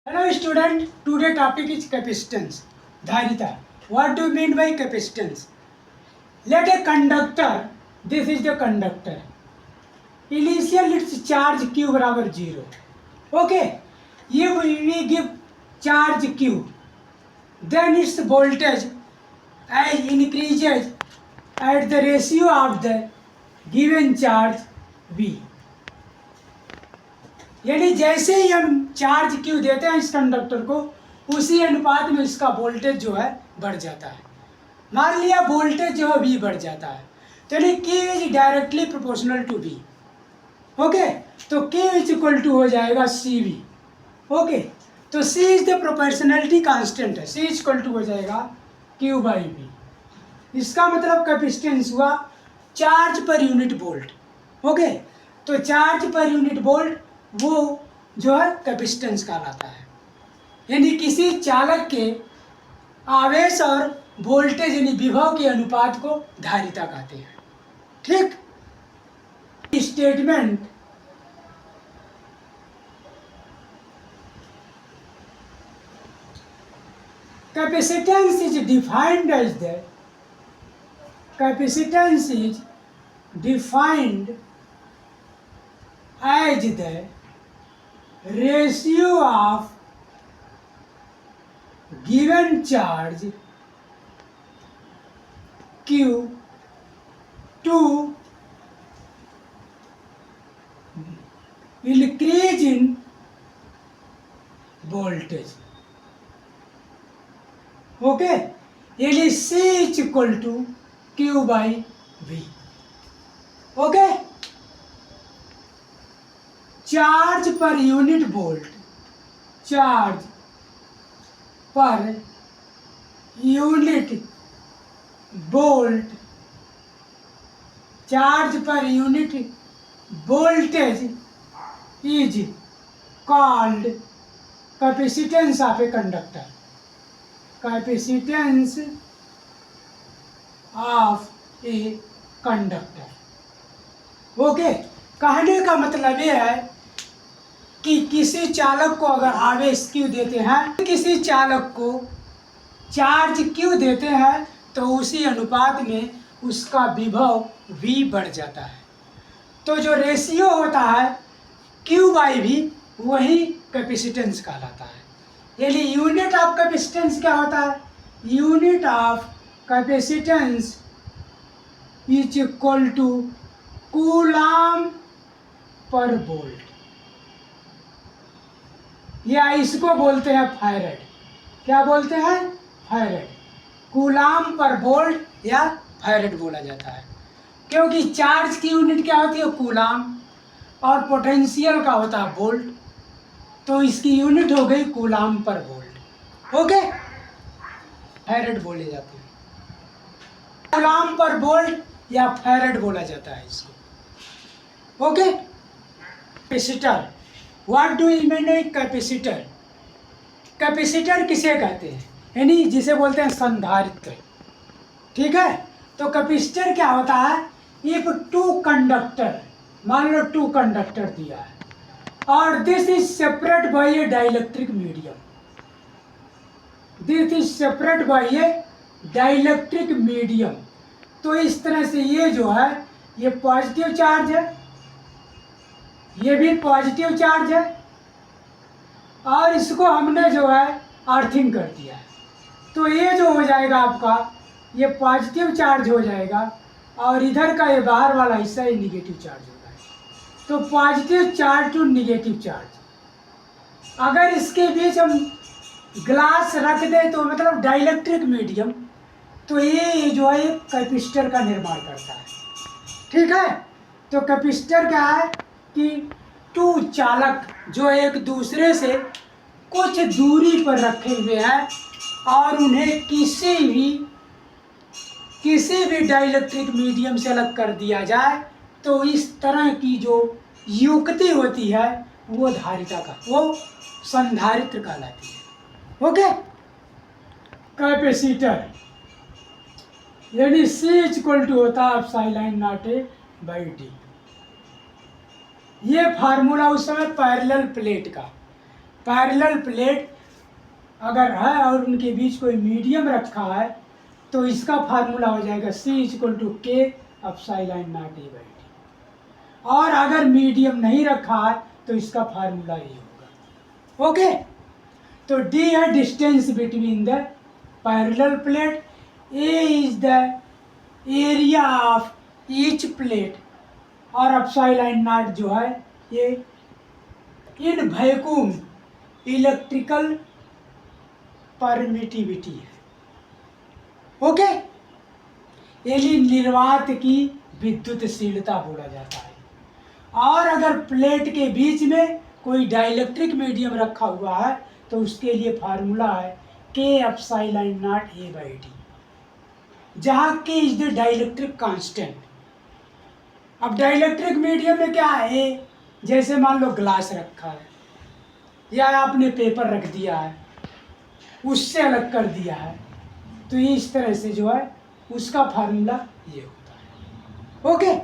Hello student, today topic is capacitance. Dharita. What do you mean by capacitance? Let a conductor, this is the conductor. Initial its charge Q बराबर 0. Okay. If we give charge Q, then its voltage as increases at the ratio of the given charge V. यानी जैसे ही हम charge Q देते हैं इस conductor को, उसी अनुपात में इसका वोल्टेज जो है बढ़ जाता है. मान लिया वोल्टेज जो है वी बढ़ जाता है, तो यानी Q is directly proportional to V. Okay, तो Q इज इक्वल टू हो जाएगा CV. ओके, तो C is the proportionality constant है, C इज इक्वल टू हो जाएगा Q बाई V. इसका मतलब कैपेसिटेंस हुआ charge per unit volt. Okay, तो चार्ज पर यूनिट वोल्ट वो जो है कैपेसिटेंस कहलाता है. यानी किसी चालक के आवेश और वोल्टेज यानी विभव के अनुपात को धारिता कहते हैं. ठीक, statement capacitance is defined as the capacitance is defined as the ratio of given charge Q to increase in voltage. Okay, यानी C is equal to Q by V. Okay, charge per unit volt, charge per unit volt, charge per unit voltage is called capacitance of a conductor. Capacitance of a conductor. Okay, कहने का मतलब ये है कि किसी चालक को अगर आवेश क्यू देते हैं, किसी चालक को चार्ज क्यू देते हैं, तो उसी अनुपात में उसका विभव V बढ़ जाता है. तो जो रेशियो होता है Q बाई V, वही कैपेसिटेंस कहलाता है. यानी यूनिट ऑफ कैपेसिटेंस क्या होता है? Unit of capacitance is equal to coulomb per volt, या इसको बोलते हैं फैरेड. क्या बोलते हैं? फैरेड. कूलाम पर वोल्ट या फैरेड बोला जाता है, क्योंकि चार्ज की यूनिट क्या होती है? कूलाम, और पोटेंशियल का होता है वोल्ट, तो इसकी यूनिट हो गई coulomb per volt. Okay, farad बोले जाते हैं. कूलाम पर वोल्ट या फैरेड बोला जाता है इसको. Okay, capacitor. What do you mean by capacitor? Capacitor किसे कहते हैं? यानी जिसे बोलते हैं संधारित्र. ठीक है, तो कैपेसिटर क्या होता है? इफ टू कंडक्टर, मान लो टू कंडक्टर दिया है और this is separate by A dielectric medium. This is separate by A dielectric medium. तो इस तरह से ये जो है, ये पॉजिटिव चार्ज है, ये भी पॉजिटिव चार्ज है, और इसको हमने जो है अर्थिंग कर दिया है. तो ये जो हो जाएगा आपका, ये पॉजिटिव चार्ज हो जाएगा, और इधर का ये बाहर वाला हिस्सा ये निगेटिव चार्ज होगा. तो positive charge to negative charge. अगर इसके बीच हम ग्लास रख दें, तो मतलब डाइलेक्ट्रिक मीडियम, तो ये जो है कैपेसिटर का निर्माण करता है. ठीक है, तो कैपेसिटर क्या है कि टू चालक जो एक दूसरे से कुछ दूरी पर रखे हुए हैं और उन्हें किसी भी डाइलेक्ट्रिक मीडियम से अलग कर दिया जाए, तो इस तरह की जो युक्ति होती है वो धारिता का, वो संधारित्र कहलाती है. ओके, कैपेसिटर यानी C इज इक्वल टू होता है epsilon not A by D. ये फार्मूला उस समय पैरेलल प्लेट का, पैरेलल प्लेट अगर है और उनके बीच कोई मीडियम रखा है तो इसका फार्मूला हो जाएगा C=K एप्सिलॉन नॉट E/d। और अगर मीडियम नहीं रखा है तो इसका फार्मूला ये होगा। ओके, तो D है distance between the parallel plate, A is the area of each plate, और एप्सिलॉन नॉट जो है ये इन वैक्यूम इलेक्ट्रिकल परमिटिविटी है। ओके, यानी निर्वात की विद्युतशीलता बोला जाता है। और अगर प्लेट के बीच में कोई डाइलेक्ट्रिक मीडियम रखा हुआ है तो उसके लिए फार्मूला है K एप्सिलॉन नॉट E/d, जहाँ K is the dielectric constant. अब डाइलेक्ट्रिक मीडियम में क्या है, जैसे मान लो ग्लास रखा है या आपने पेपर रख दिया है, उससे अलग कर दिया है, तो ये इस तरह से जो है उसका फार्मूला ये होता है। ओके।